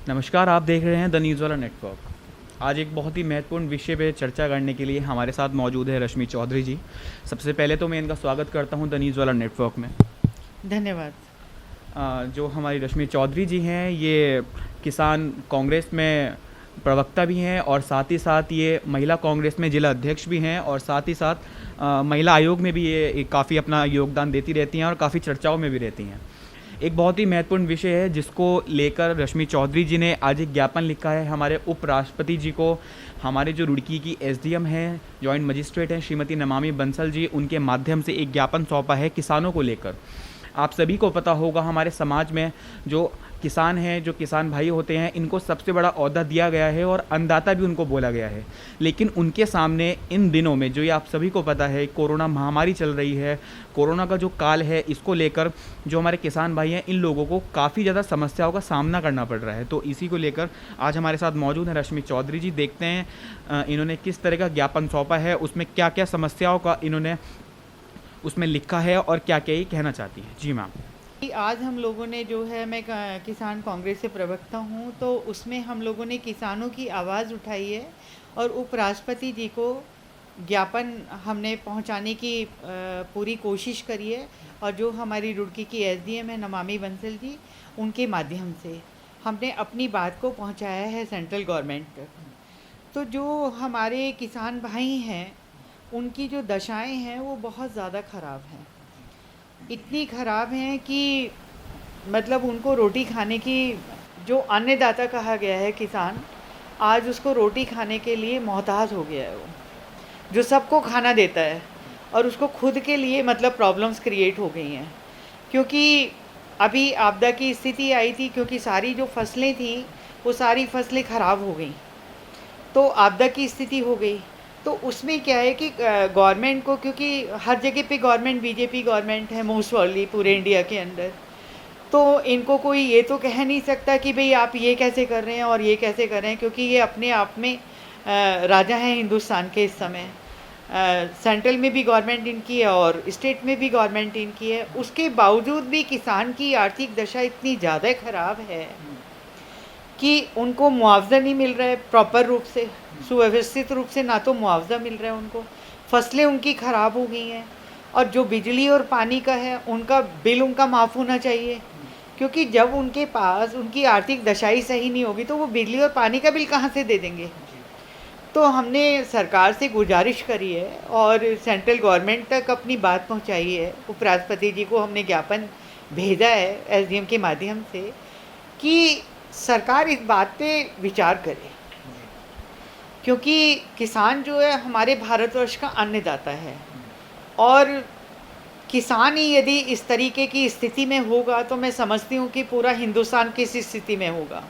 नमस्कार, आप देख रहे हैं द न्यूज़ वाला नेटवर्क। आज एक बहुत ही महत्वपूर्ण विषय पे चर्चा करने के लिए हमारे साथ मौजूद है रश्मि चौधरी जी। सबसे पहले तो मैं इनका स्वागत करता हूं द न्यूज़ वाला नेटवर्क में। धन्यवाद। जो हमारी रश्मि चौधरी जी हैं, ये किसान कांग्रेस में प्रवक्ता भी हैं और साथ ही साथ ये महिला कांग्रेस में जिला अध्यक्ष भी हैं और साथ ही साथ महिला आयोग में भी ये काफ़ी अपना योगदान देती रहती हैं और काफ़ी चर्चाओं में भी रहती हैं। एक बहुत ही महत्वपूर्ण विषय है जिसको लेकर रश्मि चौधरी जी ने आज एक ज्ञापन लिखा है हमारे उपराष्ट्रपति जी को। हमारे जो रुड़की की एसडीएम हैं, जॉइंट मजिस्ट्रेट हैं श्रीमती नमामि बंसल जी, उनके माध्यम से एक ज्ञापन सौंपा है किसानों को लेकर। आप सभी को पता होगा हमारे समाज में जो किसान हैं, जो किसान भाई होते हैं, इनको सबसे बड़ा ओहदा दिया गया है और अन्नदाता भी उनको बोला गया है। लेकिन उनके सामने इन दिनों में जो ये आप सभी को पता है कोरोना महामारी चल रही है, कोरोना का जो काल है, इसको लेकर जो हमारे किसान भाई हैं, इन लोगों को काफ़ी ज़्यादा समस्याओं का सामना करना पड़ रहा है। तो इसी को लेकर आज हमारे साथ मौजूद हैं रश्मि चौधरी जी। देखते हैं इन्होंने किस तरह का ज्ञापन सौंपा है, उसमें क्या क्या समस्याओं का इन्होंने उसमें लिखा है और क्या क्या ये कहना चाहती है। जी मैम। आज हम लोगों ने जो है, मैं किसान कांग्रेस से प्रवक्ता हूं, तो उसमें हम लोगों ने किसानों की आवाज़ उठाई है और उपराष्ट्रपति जी को ज्ञापन हमने पहुंचाने की पूरी कोशिश करी है। और जो हमारी रुड़की की एसडीएम है नमामि बंसल जी, उनके माध्यम से हमने अपनी बात को पहुंचाया है सेंट्रल गवर्नमेंट तक। तो जो हमारे किसान भाई हैं, उनकी जो दशाएं हैं वो बहुत ज़्यादा ख़राब हैं। इतनी ख़राब हैं कि मतलब उनको रोटी खाने की, जो अन्नदाता कहा गया है किसान, आज उसको रोटी खाने के लिए मोहताज हो गया है। वो जो सबको खाना देता है और उसको खुद के लिए मतलब प्रॉब्लम्स क्रिएट हो गई हैं। क्योंकि अभी आपदा की स्थिति आई थी, क्योंकि सारी जो फसलें थी वो सारी फसलें ख़राब हो गई, तो आपदा की स्थिति हो गई। तो उसमें क्या है कि गवर्नमेंट को, क्योंकि हर जगह पे गवर्नमेंट बीजेपी गवर्नमेंट है मोस्ट प्रॉब्ली पूरे इंडिया के अंदर, तो इनको कोई ये तो कह नहीं सकता कि भाई आप ये कैसे कर रहे हैं और ये कैसे कर रहे हैं, क्योंकि ये अपने आप में राजा हैं हिंदुस्तान के इस समय। सेंट्रल में भी गवर्नमेंट इनकी है और स्टेट में भी गवर्नमेंट इनकी है। उसके बावजूद भी किसान की आर्थिक दशा इतनी ज़्यादा ख़राब है कि उनको मुआवजा नहीं मिल रहा है प्रॉपर रूप से, सुव्यवस्थित रूप से। ना तो मुआवजा मिल रहा है उनको, फसलें उनकी ख़राब हो गई हैं। और जो बिजली और पानी का है, उनका बिल उनका माफ़ होना चाहिए, क्योंकि जब उनके पास उनकी आर्थिक दशाई सही नहीं होगी तो वो बिजली और पानी का बिल कहाँ से दे देंगे। तो हमने सरकार से गुजारिश करी है और सेंट्रल गवर्नमेंट तक अपनी बात पहुँचाई है। उपराष्ट्रपति जी को हमने ज्ञापन भेजा है एसडीएम के माध्यम से कि सरकार इस बात पे विचार करे, क्योंकि किसान जो है हमारे भारतवर्ष का अन्नदाता है। और किसान ही यदि इस तरीके की स्थिति में होगा तो मैं समझती हूँ कि पूरा हिंदुस्तान किस स्थिति में होगा।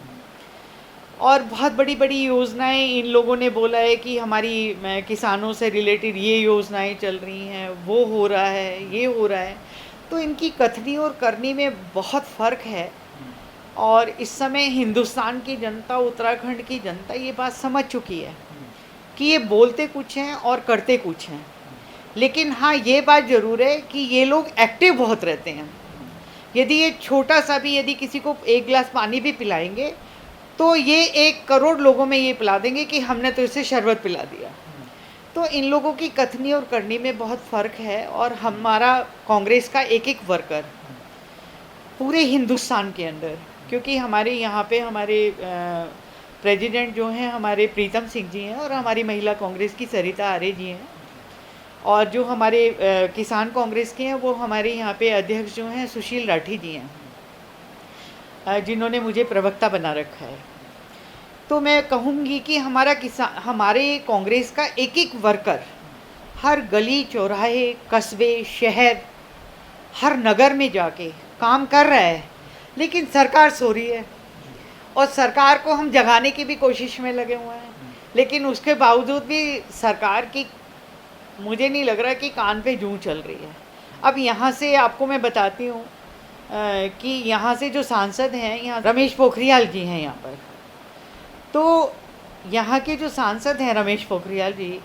और बहुत बड़ी बड़ी योजनाएं इन लोगों ने बोला है कि हमारी किसानों से रिलेटेड ये योजनाएं चल रही हैं, वो हो रहा है, ये हो रहा है। तो इनकी कथनी और करनी में बहुत फ़र्क है। और इस समय हिंदुस्तान की जनता, उत्तराखंड की जनता ये बात समझ चुकी है कि ये बोलते कुछ हैं और करते कुछ हैं। लेकिन हाँ, ये बात ज़रूर है कि ये लोग एक्टिव बहुत रहते हैं। यदि ये छोटा सा भी, यदि किसी को एक गिलास पानी भी पिलाएंगे तो ये 1 करोड़ लोगों में ये पिला देंगे कि हमने तो इसे शरबत पिला दिया। तो इन लोगों की कथनी और करनी में बहुत फ़र्क है। और हमारा कांग्रेस का एक एक वर्कर पूरे हिंदुस्तान के अंदर, क्योंकि हमारे यहाँ पे हमारे प्रेसिडेंट जो हैं हमारे प्रीतम सिंह जी हैं और हमारी महिला कांग्रेस की सरिता आर्य जी हैं, और जो हमारे किसान कांग्रेस के हैं वो हमारे यहाँ पे अध्यक्ष जो हैं सुशील राठी जी हैं, जिन्होंने मुझे प्रवक्ता बना रखा है। तो मैं कहूँगी कि हमारे कांग्रेस का एक एक वर्कर हर गली चौराहे, कस्बे, शहर, हर नगर में जाके काम कर रहा है। लेकिन सरकार सो रही है और सरकार को हम जगाने की भी कोशिश में लगे हुए हैं। लेकिन उसके बावजूद भी सरकार की, मुझे नहीं लग रहा कि कान पे जूं चल रही है। अब यहाँ से आपको मैं बताती हूँ कि यहाँ से जो सांसद हैं, यहाँ रमेश पोखरियाल जी हैं यहाँ पर। तो यहाँ के जो सांसद हैं रमेश पोखरियाल जी,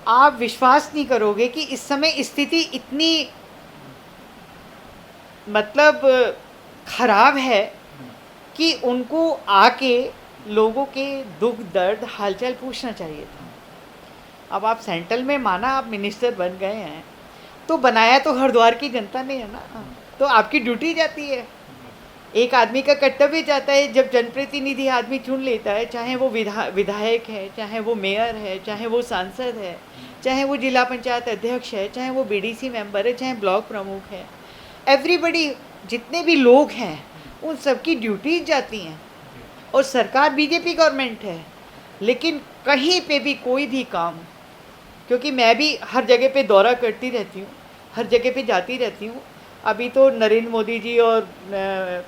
आप विश्वास नहीं करोगे कि इस समय स्थिति इतनी मतलब ख़राब है कि उनको आके लोगों के दुख दर्द हालचाल पूछना चाहिए था। अब आप सेंट्रल में माना आप मिनिस्टर बन गए हैं, तो बनाया तो हरिद्वार की जनता ने है ना, तो आपकी ड्यूटी जाती है, एक आदमी का कर्तव्य जाता है। जब जनप्रतिनिधि आदमी चुन लेता है, चाहे वो विधायक है, चाहे वो मेयर है, चाहे वो सांसद है, चाहे वो जिला पंचायत अध्यक्ष है, चाहे वो बीडीसी मेंबर है, चाहे ब्लॉक प्रमुख है, एवरीबडी, जितने भी लोग हैं उन सबकी ड्यूटीज जाती हैं। और सरकार बीजेपी गवर्नमेंट है, लेकिन कहीं पे भी कोई भी काम, क्योंकि मैं भी हर जगह पे दौरा करती रहती हूँ, हर जगह पे जाती रहती हूँ। अभी तो नरेंद्र मोदी जी और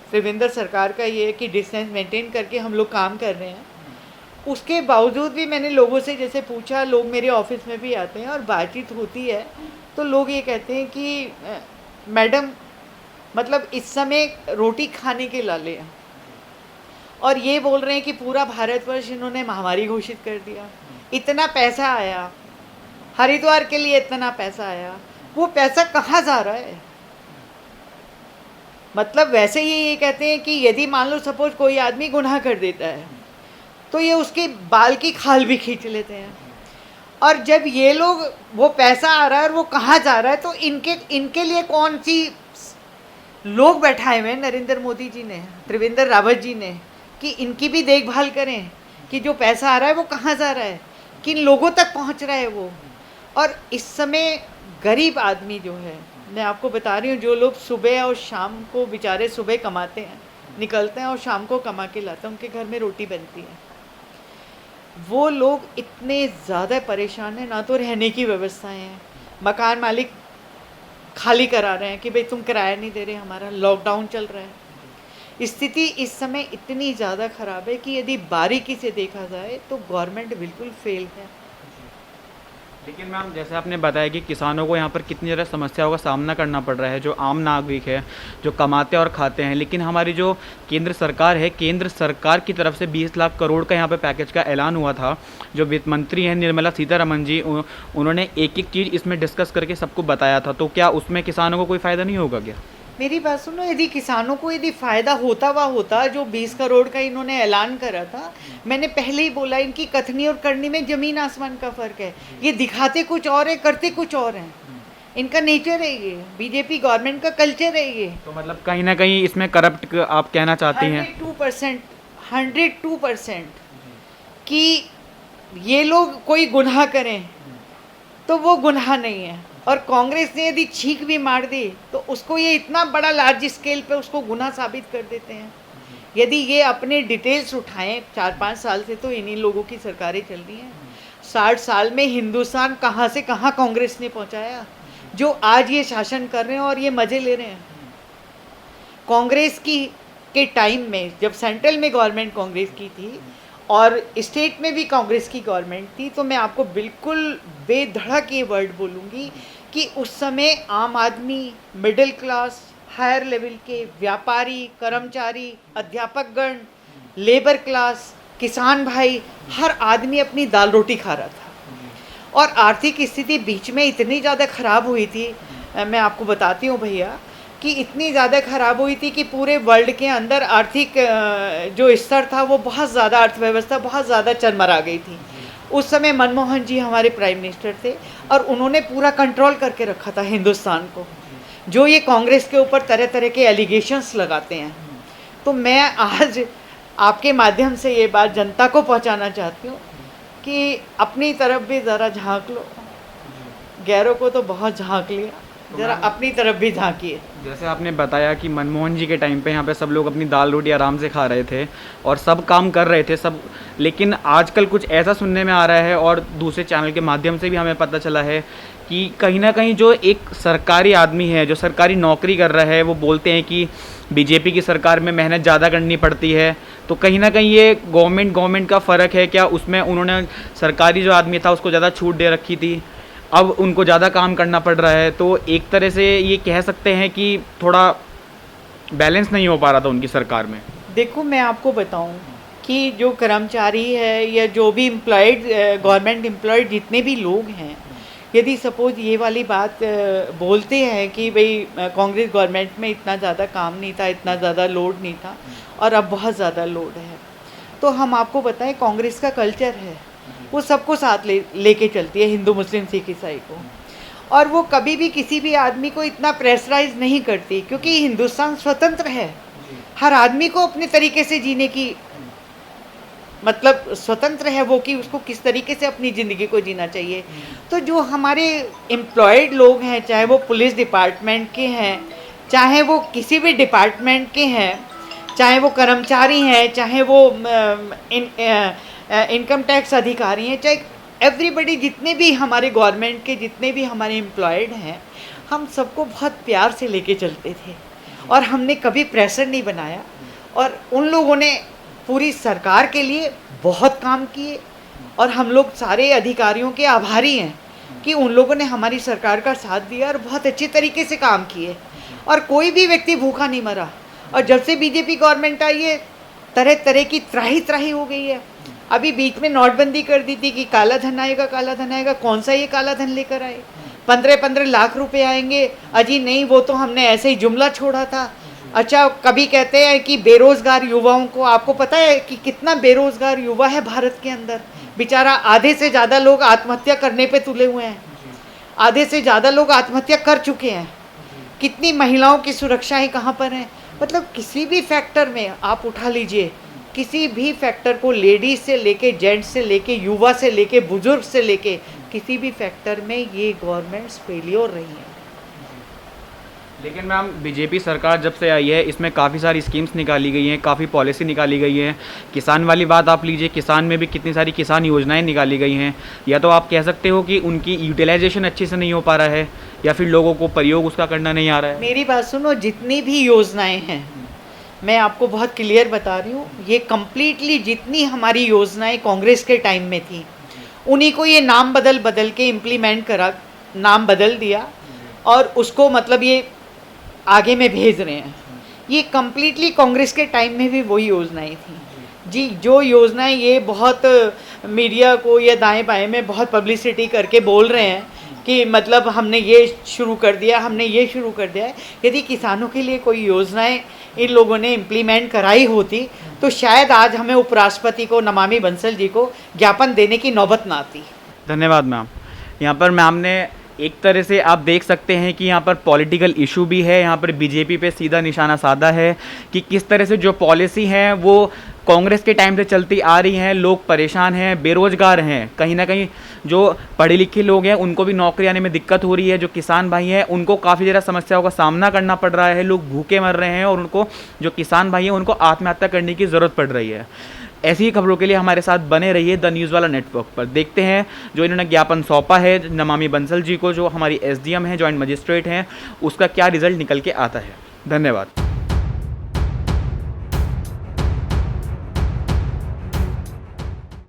त्रिवेंद्र सरकार का ये है कि डिस्टेंस मेंटेन करके हम लोग काम कर रहे हैं। उसके बावजूद भी मैंने लोगों से जैसे पूछा, लोग मेरे ऑफिस में भी आते हैं और बातचीत होती है, तो लोग ये कहते हैं कि मैडम, मतलब इस समय रोटी खाने के लाले हैं, और ये बोल रहे हैं कि पूरा भारतवर्ष इन्होंने महामारी घोषित कर दिया। इतना पैसा आया हरिद्वार के लिए, इतना पैसा आया, वो पैसा कहाँ जा रहा है? मतलब वैसे ही ये कहते हैं कि यदि मान लो सपोज कोई आदमी गुनाह कर देता है, तो ये उसके बाल की खाल भी खींच लेते हैं। और जब ये लोग, वो पैसा आ रहा है और वो कहाँ जा रहा है, तो इनके लिए कौन सी लोग बैठाए हुए हैं नरेंद्र मोदी जी ने, त्रिवेंद्र रावत जी ने, कि इनकी भी देखभाल करें कि जो पैसा आ रहा है वो कहाँ जा रहा है, किन लोगों तक पहुँच रहा है वो। और इस समय गरीब आदमी जो है, मैं आपको बता रही हूँ, जो लोग सुबह और शाम को बेचारे सुबह कमाते हैं, निकलते हैं और शाम को कमा के लाते हैं, उनके घर में रोटी बनती है, वो लोग इतने ज़्यादा परेशान हैं। ना तो रहने की व्यवस्थाएं हैं, मकान मालिक खाली करा रहे हैं कि भाई तुम किराया नहीं दे रहे, हमारा लॉकडाउन चल रहा है। स्थिति इस समय इतनी ज़्यादा ख़राब है कि यदि बारीकी से देखा जाए तो गवर्नमेंट बिल्कुल फेल है। लेकिन मैम, जैसे आपने बताया कि किसानों को यहाँ पर कितनी ज़्यादा समस्याओं का सामना करना पड़ रहा है, जो आम नागरिक है, जो कमाते और खाते हैं, लेकिन हमारी जो केंद्र सरकार है, केंद्र सरकार की तरफ से 20 लाख करोड़ का यहाँ पे पैकेज का ऐलान हुआ था। जो वित्त मंत्री हैं निर्मला सीतारमण जी, उन्होंने एक एक चीज़ इसमें डिस्कस करके सबको बताया था, तो क्या उसमें किसानों को कोई फ़ायदा नहीं होगा क्या? मेरी बात सुनो, यदि किसानों को यदि फ़ायदा होता जो 20 करोड़ का इन्होंने ऐलान करा था, मैंने पहले ही बोला, इनकी कथनी और करनी में ज़मीन आसमान का फ़र्क है। ये दिखाते कुछ और है, करते कुछ और हैं। इनका नेचर है ये, बीजेपी गवर्नमेंट का कल्चर है ये। तो मतलब कहीं ना कहीं इसमें करप्ट आप कहना चाहती हैं? 102% कि ये लोग कोई गुनाह करें तो वो गुनाह नहीं है, और कांग्रेस ने यदि छींक भी मार दी तो उसको ये इतना बड़ा लार्ज स्केल पे उसको गुनाह साबित कर देते हैं। यदि ये अपने डिटेल्स उठाएं, 4-5 साल से तो इन्हीं लोगों की सरकारें चल रही हैं। 60 साल में हिंदुस्तान कहाँ से कहाँ कांग्रेस ने पहुँचाया, जो आज ये शासन कर रहे हैं और ये मज़े ले रहे हैं। कांग्रेस के टाइम में, जब सेंट्रल में गवर्नमेंट कांग्रेस की थी और स्टेट में भी कांग्रेस की गवर्नमेंट थी, तो मैं आपको बिल्कुल बेधड़क ये वर्ड बोलूँगी कि उस समय आम आदमी, मिडिल क्लास, हायर लेवल के व्यापारी, कर्मचारी, अध्यापकगण, लेबर क्लास, किसान भाई, हर आदमी अपनी दाल रोटी खा रहा था। और आर्थिक स्थिति बीच में इतनी ज़्यादा ख़राब हुई थी, मैं आपको बताती हूँ भैया, कि इतनी ज़्यादा ख़राब हुई थी कि पूरे वर्ल्ड के अंदर आर्थिक जो स्तर था वो बहुत ज़्यादा, अर्थव्यवस्था बहुत ज़्यादा चरमरा गई थी। उस समय मनमोहन जी हमारे प्राइम मिनिस्टर थे और उन्होंने पूरा कंट्रोल करके रखा था हिंदुस्तान को। जो ये कांग्रेस के ऊपर तरह तरह के एलिगेशंस लगाते हैं, तो मैं आज आपके माध्यम से ये बात जनता को पहुंचाना चाहती हूँ कि अपनी तरफ भी ज़रा झांक लो। गैरों को तो बहुत झांक लिया, ज़रा अपनी तरफ भी झांकिए। जैसे आपने बताया कि मनमोहन जी के टाइम पे यहाँ पे सब लोग अपनी दाल रोटी आराम से खा रहे थे और सब काम कर रहे थे सब, लेकिन आजकल कुछ ऐसा सुनने में आ रहा है और दूसरे चैनल के माध्यम से भी हमें पता चला है कि कहीं ना कहीं जो एक सरकारी आदमी है, जो सरकारी नौकरी कर रहा है, वो बोलते हैं कि बीजेपी की सरकार में मेहनत ज़्यादा करनी पड़ती है। तो कहीं ना कहीं ये गवर्नमेंट का फ़र्क है क्या? उसमें उन्होंने सरकारी जो आदमी था उसको ज़्यादा छूट दे रखी थी, अब उनको ज़्यादा काम करना पड़ रहा है, तो एक तरह से ये कह सकते हैं कि थोड़ा बैलेंस नहीं हो पा रहा था उनकी सरकार में। देखो, मैं आपको बताऊं कि जो कर्मचारी है या जो भी एम्प्लॉयड, गवर्नमेंट एम्प्लॉयड जितने भी लोग हैं, यदि सपोज ये वाली बात बोलते हैं कि भाई कांग्रेस गवर्नमेंट में इतना ज़्यादा काम नहीं था, इतना ज़्यादा लोड नहीं था और अब बहुत ज़्यादा लोड है, तो हम आपको बताएं कांग्रेस का कल्चर है, वो सबको साथ लेके चलती है, हिंदू मुस्लिम सिख ईसाई को, और वो कभी भी किसी भी आदमी को इतना प्रेशराइज नहीं करती, क्योंकि हिंदुस्तान स्वतंत्र है, हर आदमी को अपने तरीके से जीने की मतलब स्वतंत्र है वो कि उसको किस तरीके से अपनी ज़िंदगी को जीना चाहिए। तो जो हमारे एम्प्लॉयड लोग हैं, चाहे वो पुलिस डिपार्टमेंट के हैं, चाहे वो किसी भी डिपार्टमेंट के हैं, चाहे वो कर्मचारी हैं, चाहे वो इनकम टैक्स अधिकारी हैं, चाहे एवरीबडी, जितने भी हमारे गवर्नमेंट के जितने भी हमारे एम्प्लॉयड हैं, हम सबको बहुत प्यार से लेके चलते थे और हमने कभी प्रेशर नहीं बनाया। और उन लोगों ने पूरी सरकार के लिए बहुत काम किए और हम लोग सारे अधिकारियों के आभारी हैं कि उन लोगों ने हमारी सरकार का साथ दिया और बहुत अच्छे तरीके से काम किए और कोई भी व्यक्ति भूखा नहीं मरा। और जब से बीजेपी गवर्नमेंट आई है, तरह तरह की त्राही हो गई है। अभी बीच में नोटबंदी कर दी थी कि काला धन आएगा, काला धन आएगा। कौन सा ये काला धन लेकर आए? 15-15 लाख रुपए आएंगे। अजी नहीं, वो तो हमने ऐसे ही जुमला छोड़ा था। अच्छा, कभी कहते हैं कि बेरोज़गार युवाओं को, आपको पता है कि कितना बेरोज़गार युवा है भारत के अंदर? बेचारा आधे से ज़्यादा लोग आत्महत्या करने पे तुले हुए हैं, आधे से ज़्यादा लोग आत्महत्या कर चुके हैं। कितनी महिलाओं की सुरक्षाएं कहाँ पर हैं? मतलब किसी भी फैक्टर में आप उठा लीजिए, किसी भी फैक्टर को, लेडीज से लेके जेंट्स से लेके युवा से लेके बुजुर्ग से लेके किसी भी फैक्टर में ये गवर्नमेंट्स फेलियर रही हैं। लेकिन मैम, बीजेपी सरकार जब से आई है इसमें काफ़ी सारी स्कीम्स निकाली गई हैं, काफ़ी पॉलिसी निकाली गई है। किसान वाली बात आप लीजिए, किसान में भी कितनी सारी किसान योजनाएं निकाली गई हैं। या तो आप कह सकते हो कि उनकी यूटिलाइजेशन अच्छे से नहीं हो पा रहा है, या फिर लोगों को प्रयोग उसका करना नहीं आ रहा है। मेरी बात सुनो, जितनी भी योजनाएं हैं मैं आपको बहुत क्लियर बता रही हूँ, ये कम्प्लीटली जितनी हमारी योजनाएं कांग्रेस के टाइम में थी, उन्हीं को ये नाम बदल के इम्प्लीमेंट करा, नाम बदल दिया और उसको मतलब ये आगे में भेज रहे हैं। ये कम्प्लीटली कांग्रेस के टाइम में भी वही योजनाएं थी जी। जो योजनाएं ये बहुत मीडिया को या दाएं बाएं में बहुत पब्लिसिटी करके बोल रहे हैं कि मतलब हमने ये शुरू कर दिया, हमने ये शुरू कर दिया है। यदि किसानों के लिए कोई योजनाएं इन लोगों ने इम्प्लीमेंट कराई होती तो शायद आज हमें उपराष्ट्रपति को, नमामि बंसल जी को ज्ञापन देने की नौबत ना आती। धन्यवाद मैम। यहाँ पर मैम ने एक तरह से आप देख सकते हैं कि यहाँ पर पॉलिटिकल इशू भी है, यहाँ पर बीजेपी पे सीधा निशाना साधा है कि किस तरह से जो पॉलिसी है वो कांग्रेस के टाइम से चलती आ रही हैं। लोग परेशान हैं, बेरोजगार हैं, कहीं ना कहीं जो पढ़े लिखे लोग हैं उनको भी नौकरी आने में दिक्कत हो रही है। जो किसान भाई हैं उनको काफ़ी ज़्यादा समस्याओं का सामना करना पड़ रहा है, लोग भूखे मर रहे हैं और उनको, जो किसान भाई हैं, उनको आत्महत्या करने की ज़रूरत पड़ रही है। ऐसी ही खबरों के लिए हमारे साथ बने रहिए द न्यूज़ वाला नेटवर्क पर। देखते हैं जो इन्होंने ज्ञापन सौंपा है नमामि बंसल जी को, जो हमारी SDM है, जॉइंट मजिस्ट्रेट हैं, उसका क्या रिजल्ट निकल के आता है। धन्यवाद।